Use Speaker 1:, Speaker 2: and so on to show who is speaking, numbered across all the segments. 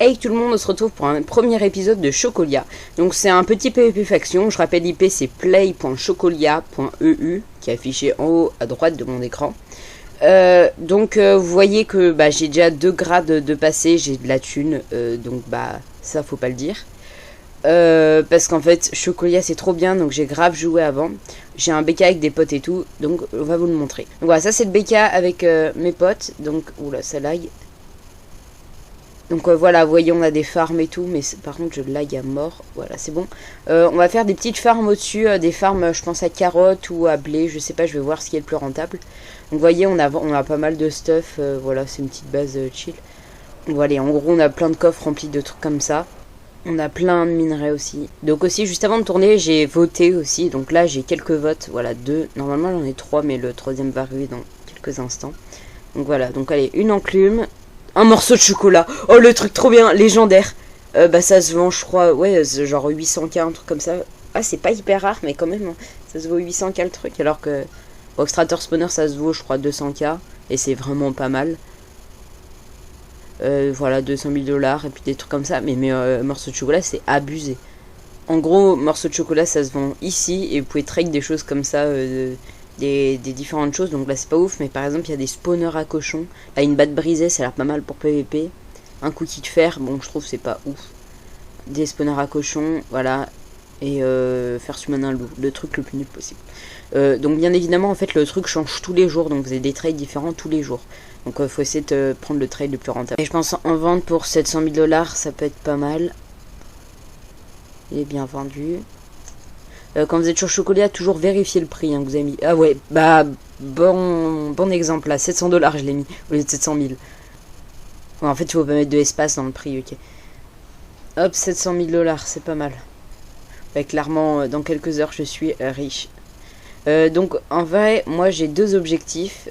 Speaker 1: Hey tout le monde, on se retrouve pour un premier épisode de Chocolia. Donc c'est un petit PvP faction, je rappelle l'IP c'est play.chocolia.eu qui est affiché en haut à droite de mon écran. Vous voyez que j'ai déjà 2 grades de passé, j'ai de la thune, donc ça faut pas le dire. Parce qu'en fait Chocolia c'est trop bien, donc j'ai grave joué avant. J'ai un BK avec des potes et tout, donc on va vous le montrer. Donc voilà, ça c'est le BK avec mes potes, donc oula ça lag. Donc voilà, vous voyez on a des farms et tout, mais par contre je lag à mort. Voilà, c'est bon. On va faire des petites farms au-dessus, des farms je pense à carottes ou à blé, je sais pas, je vais voir ce qui est le plus rentable. Donc vous voyez on a pas mal de stuff, voilà c'est une petite base chill. Donc voilà, en gros on a plein de coffres remplis de trucs comme ça. On a plein de minerais aussi. Donc aussi juste avant de tourner j'ai voté aussi, donc là j'ai quelques votes, voilà 2. Normalement j'en ai 3 mais le troisième va arriver dans quelques instants. Donc voilà, donc allez, une enclume. Un morceau de chocolat. Oh, le truc trop bien, légendaire. Ça se vend, je crois, ouais, genre 800k, un truc comme ça. Ah, c'est pas hyper rare, mais quand même, hein, ça se vaut 800k le truc. Alors que Extractor Spawner, ça se vaut, je crois, 200k. Et c'est vraiment pas mal. Voilà, 200 000 $, et puis des trucs comme ça. Mais morceau de chocolat, c'est abusé. En gros, morceau de chocolat, ça se vend ici. Et vous pouvez trade des choses comme ça. Des différentes choses, donc là c'est pas ouf, mais par exemple il y a des spawners à cochons, là une batte brisée ça a l'air pas mal pour PVP, un cookie de fer, bon je trouve c'est pas ouf, des spawners à cochons, voilà, et faire summon un loup, le truc le plus nul possible. Donc bien évidemment en fait le truc change tous les jours, donc vous avez des trades différents tous les jours, donc faut essayer de prendre le trade le plus rentable. Et je pense en vente pour 700 000 $ ça peut être pas mal, il est bien vendu. Quand vous êtes sur Chocolia, toujours vérifier le prix hein, que vous avez mis. Ah ouais, bon exemple là, 700 $ je l'ai mis, au lieu de 700 000. Ouais, en fait, il faut pas mettre de espace dans le prix, ok. Hop, 700 000 $, c'est pas mal. Clairement, dans quelques heures, je suis riche. Donc, en vrai, moi, j'ai 2 objectifs.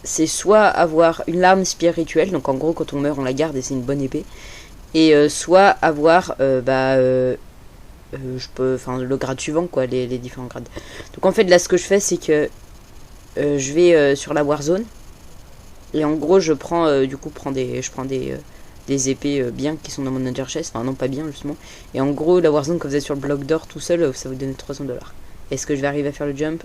Speaker 1: C'est soit avoir une larme spirituelle, donc en gros, quand on meurt, on la garde et c'est une bonne épée. Et soit avoir, le grade suivant quoi, les différents grades. Donc en fait là ce que je fais c'est que je vais sur la Warzone et en gros je prends des épées bien qui sont dans mon Ender Chest, enfin non pas bien justement, et en gros la Warzone quand vous êtes sur le bloc d'or tout seul ça vous donne 300 $. Est-ce que je vais arriver à faire le jump?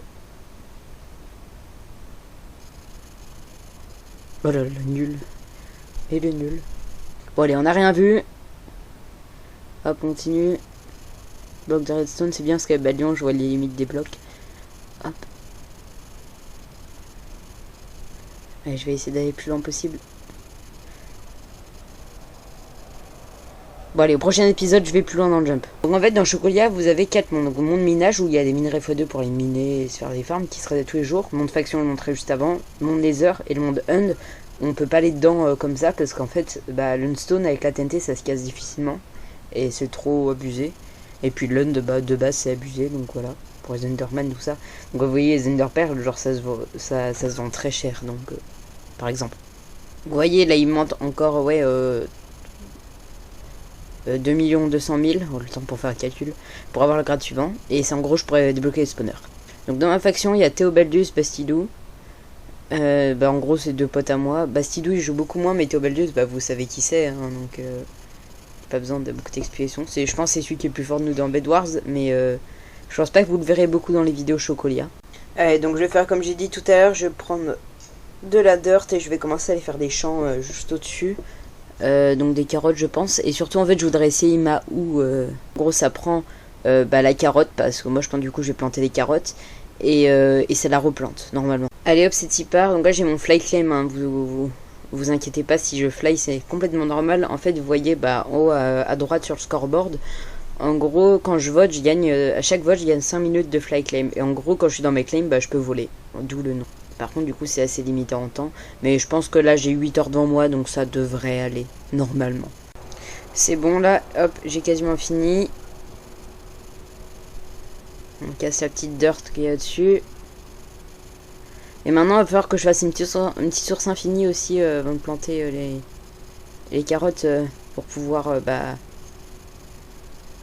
Speaker 1: Oh là là, nul. Et le nul. Bon allez, on a rien vu. Hop, on continue. Bloc de redstone, c'est bien parce qu'à Lyon, je vois les limites des blocs. Hop. Allez, je vais essayer d'aller le plus loin possible. Bon allez, au prochain épisode, je vais plus loin dans le jump. Donc en fait, dans Chocolia, vous avez 4 mondes. Donc le monde minage, où il y a des minerais x2 pour les miner et se faire des farms, qui seraient tous les jours. Le monde faction, je le montrais juste avant. Le monde laser et le monde Hund. On peut pas aller dedans comme ça, parce qu'en fait, l'Unstone avec la TNT, ça se casse difficilement. Et c'est trop abusé. Et puis l'un de base c'est abusé, donc voilà, pour les Enderman tout ça. Donc vous voyez les Enderpearls, genre ça se vend très cher, donc par exemple. Vous voyez là il monte encore 2 200 000, le temps pour faire le calcul, pour avoir le grade suivant. Et c'est en gros je pourrais débloquer les spawners. Donc dans ma faction il y a Théobaldus, Bastidou. En gros c'est 2 potes à moi. Bastidou il joue beaucoup moins, mais Théobaldus vous savez qui c'est, hein, donc... pas besoin de beaucoup d'explications. Je pense que c'est celui qui est le plus fort de nous dans Bed Wars, mais je pense pas que vous le verrez beaucoup dans les vidéos Chocolia. Allez, donc je vais faire comme j'ai dit tout à l'heure, je vais prendre de la dirt et je vais commencer à aller faire des champs juste au-dessus. Donc des carottes je pense. Et surtout en fait je voudrais essayer en gros ça prend la carotte, parce que moi je pense du coup je vais planter des carottes. Et ça la replante normalement. Allez hop c'est y part. Donc là j'ai mon fly claim, hein, vous inquiétez pas si je fly, c'est complètement normal. En fait, vous voyez en haut à droite sur le scoreboard, en gros, quand je vote, je gagne, à chaque vote, je gagne 5 minutes de fly claim. Et en gros, quand je suis dans mes claims, je peux voler. D'où le nom. Par contre, du coup, c'est assez limité en temps. Mais je pense que là, j'ai 8 heures devant moi, donc ça devrait aller, normalement. C'est bon, là, hop, j'ai quasiment fini. On casse la petite dirt qu'il y a dessus. Et maintenant, il va falloir que je fasse une petite source infinie aussi avant de planter les carottes pour pouvoir,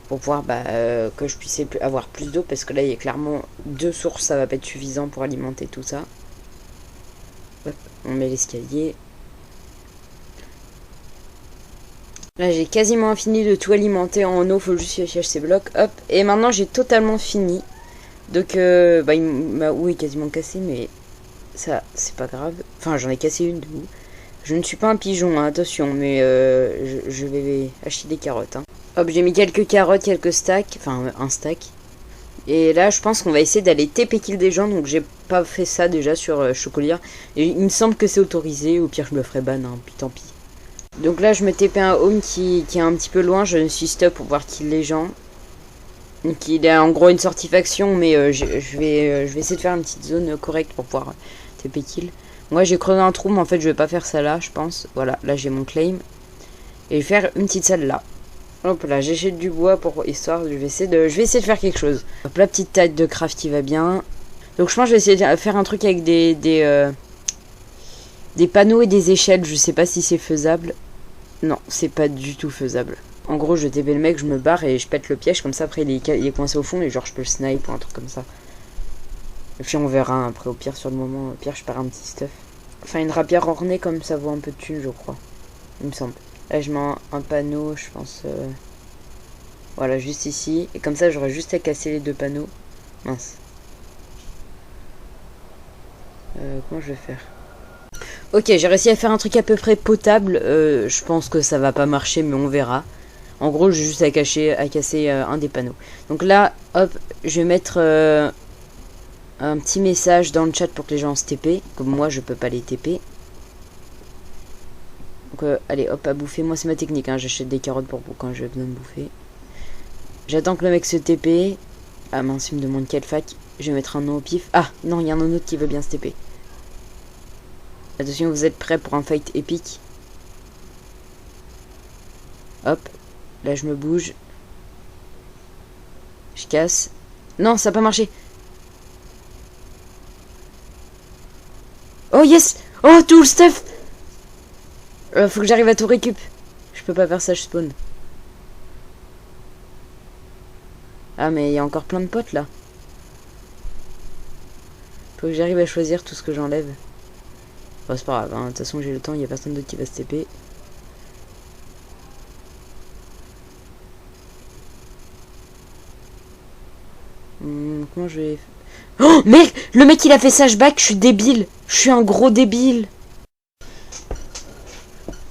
Speaker 1: que je puisse avoir plus d'eau, parce que là, il y a clairement 2 sources, ça va pas être suffisant pour alimenter tout ça. Hop, on met l'escalier. Là, j'ai quasiment fini de tout alimenter en eau. Faut juste chercher ces blocs. Hop. Et maintenant, j'ai totalement fini. Donc, bah, ma houe est quasiment cassée, mais ça, c'est pas grave. Enfin, j'en ai cassé une de houe. Je ne suis pas un pigeon, hein, attention, mais je vais acheter des carottes. Hein. Hop, j'ai mis quelques carottes, quelques stacks. Enfin, un stack. Et là, je pense qu'on va essayer d'aller TP kill des gens. Donc, j'ai pas fait ça déjà sur Chocolier. Et il me semble que c'est autorisé. Au pire, je me ferai ban, hein, puis tant pis. Donc là, je me TP un home qui est un petit peu loin. Je me suis stop pour voir kill les gens. Donc, il a en gros une sortie faction. Mais je vais essayer de faire une petite zone correcte pour pouvoir TP kill. Moi, j'ai creusé un trou, mais en fait, je vais pas faire ça là, je pense. Voilà, là, j'ai mon claim. Et je vais faire une petite salle là. Hop là, j'achète du bois pour histoire. Je vais essayer de faire quelque chose. Hop, la petite taille de craft qui va bien. Donc, je pense que je vais essayer de faire un truc avec des panneaux et des échelles. Je sais pas si c'est faisable. Non, c'est pas du tout faisable. En gros, je TP le mec, je me barre et je pète le piège. Comme ça, après, il est coincé au fond et genre, je peux le snipe ou un truc comme ça. Et puis on verra après au pire sur le moment. Au pire je perds un petit stuff. Enfin une rapière ornée comme ça vaut un peu de thunes je crois. Il me semble. Là je mets un panneau je pense. Voilà juste ici. Et comme ça j'aurai juste à casser les deux panneaux. Mince. Comment je vais faire? Ok j'ai réussi à faire un truc à peu près potable. Je pense que ça va pas marcher mais on verra. En gros j'ai juste à casser un des panneaux. Donc là hop je vais mettre... un petit message dans le chat pour que les gens se TP. Comme moi, je peux pas les TP. Donc, allez, hop, à bouffer. Moi, c'est ma technique. Hein. J'achète des carottes pour quand j'ai besoin de bouffer. J'attends que le mec se TP. Ah mince, il me demande quelle fac. Je vais mettre un nom au pif. Ah, non, il y en a un autre qui veut bien se TP. Attention, vous êtes prêts pour un fight épique. Hop. Là, je me bouge. Je casse. Non, ça n'a pas marché. Oh yes! Oh tout le stuff! Faut que j'arrive à tout récup. Je peux pas faire ça, je spawn. Ah mais il y a encore plein de potes là. Faut que j'arrive à choisir tout ce que j'enlève. Bon c'est pas grave, hein. De toute façon j'ai le temps, il y a personne d'autre qui va se TP. Comment je vais... Oh mec! Le mec il a fait sashback, je suis débile! Je suis un gros débile!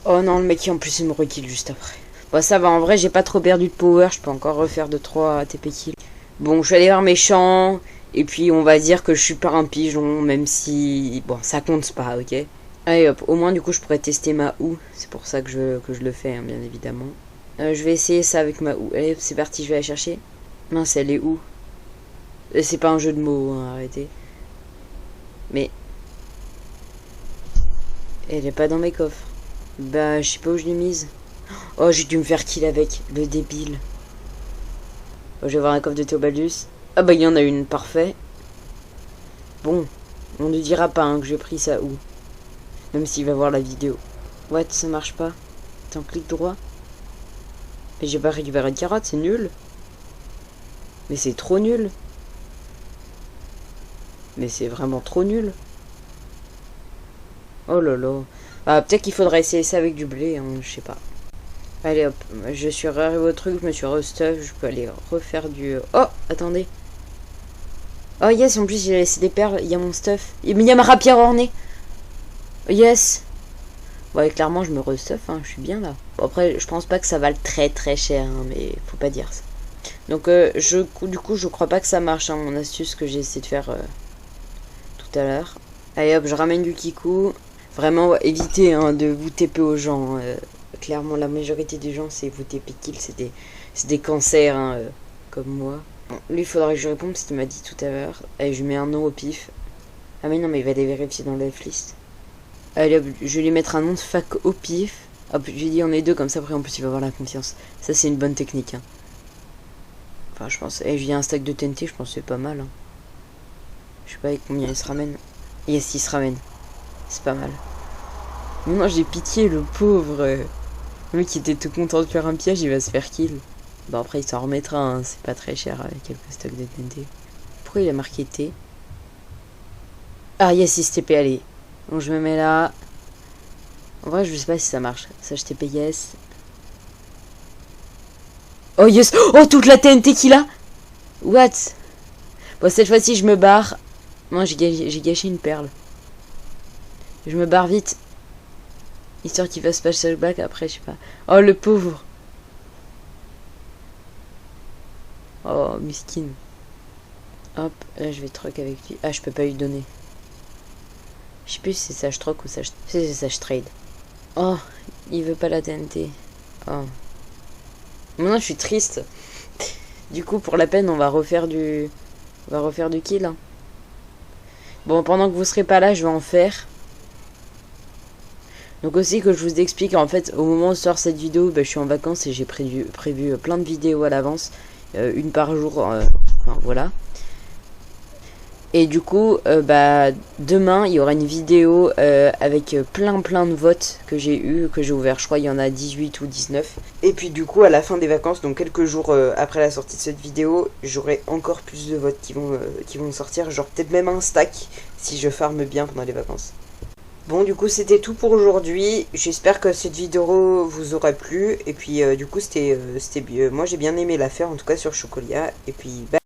Speaker 1: Oh non, le mec qui en plus il me rekill juste après. Bon ça va, en vrai j'ai pas trop perdu de power, je peux encore refaire 2-3 TP kills. Bon je suis allé voir mes champs, et puis on va dire que je suis pas un pigeon, même si... Bon ça compte pas, ok. Allez hop, au moins du coup je pourrais tester ma houe, c'est pour ça que je le fais hein, bien évidemment. Je vais essayer ça avec ma houe, allez c'est parti, je vais la chercher. Mince elle est où? C'est pas un jeu de mots, hein, arrêtez. Mais... Elle est pas dans mes coffres. Bah, je sais pas où je l'ai mise. Oh, j'ai dû me faire kill avec, le débile. Oh, je vais voir un coffre de Théobaldus. Ah bah, il y en a une, parfait. Bon, on ne dira pas hein, que j'ai pris ça où. Même s'il va voir la vidéo. What, ça marche pas? Attends, clic droit. Mais j'ai pas récupéré de carotte, c'est nul. Mais c'est trop nul. Mais c'est vraiment trop nul. Oh là là. Ah, peut-être qu'il faudra essayer ça avec du blé, hein, je sais pas. Allez hop, je suis arrivé au truc, je me suis restuff, je peux aller refaire du... Oh, attendez. Oh yes, en plus j'ai laissé des perles, il y a mon stuff. Mais il y a ma rapière ornée. Yes. Ouais, clairement je me restuff, hein, je suis bien là. Bon, après, je pense pas que ça vale très très cher, hein, mais faut pas dire ça. Donc du coup je crois pas que ça marche, hein, mon astuce que j'ai essayé de faire tout à l'heure. Allez hop, je ramène du kikou. Vraiment, évitez hein, de vous TP aux gens. Clairement, la majorité des gens, c'est vous TP kill. C'est des cancers, hein, comme moi. Bon, lui, il faudrait que je réponde parce qu'il m'a dit tout à l'heure. Allez, je lui mets un nom au pif. Ah mais non, mais il va les vérifier dans la F-list. Allez, hop, je vais lui mettre un nom de fac au pif. Hop, je lui dis on est deux, comme ça, après, en plus, il va avoir la confiance. Ça, c'est une bonne technique. Hein. Enfin, je pense... Et j'ai un stack de TNT, je pense que c'est pas mal. Hein. Je sais pas avec combien il se ramène. Yes, il se ramène. C'est pas mal. Mais moi j'ai pitié le pauvre. Le mec qui était tout content de faire un piège, il va se faire kill. Bon après il s'en remettra, hein. C'est pas très cher avec quelques stocks de TNT. Pourquoi il a marqué T? Ah yes, il se TP, allez. Donc je me mets là. En vrai je sais pas si ça marche. Ça je TP yes. Oh yes. Oh, toute la TNT qu'il a. What? Bon, cette fois-ci, je me barre. Non, j'ai gâché une perle. Je me barre vite. Histoire qu'il fasse pas back après, je sais pas. Oh, le pauvre. Oh, miskin. Hop, là, je vais troc avec lui. Ah, je peux pas lui donner. Je sais plus si c'est ça je troc ou ça je... C'est ça je trade. Oh, il veut pas la TNT. Oh. Maintenant, je suis triste. Du coup, pour la peine, on va refaire du kill. Hein. Bon, pendant que vous serez pas là, je vais en faire. Donc aussi que je vous explique, en fait, au moment où sort cette vidéo, bah, je suis en vacances et j'ai prévu plein de vidéos à l'avance. Une par jour, enfin, voilà. Et du coup, bah, demain, il y aura une vidéo avec plein de votes que j'ai eu, que j'ai ouvert. Je crois il y en a 18 ou 19. Et puis du coup, à la fin des vacances, donc quelques jours après la sortie de cette vidéo, j'aurai encore plus de votes qui vont sortir. Genre peut-être même un stack si je farme bien pendant les vacances. Bon, du coup, c'était tout pour aujourd'hui. J'espère que cette vidéo vous aura plu. Et puis, du coup, moi, j'ai bien aimé la faire, en tout cas sur Chocolia. Et puis, bye.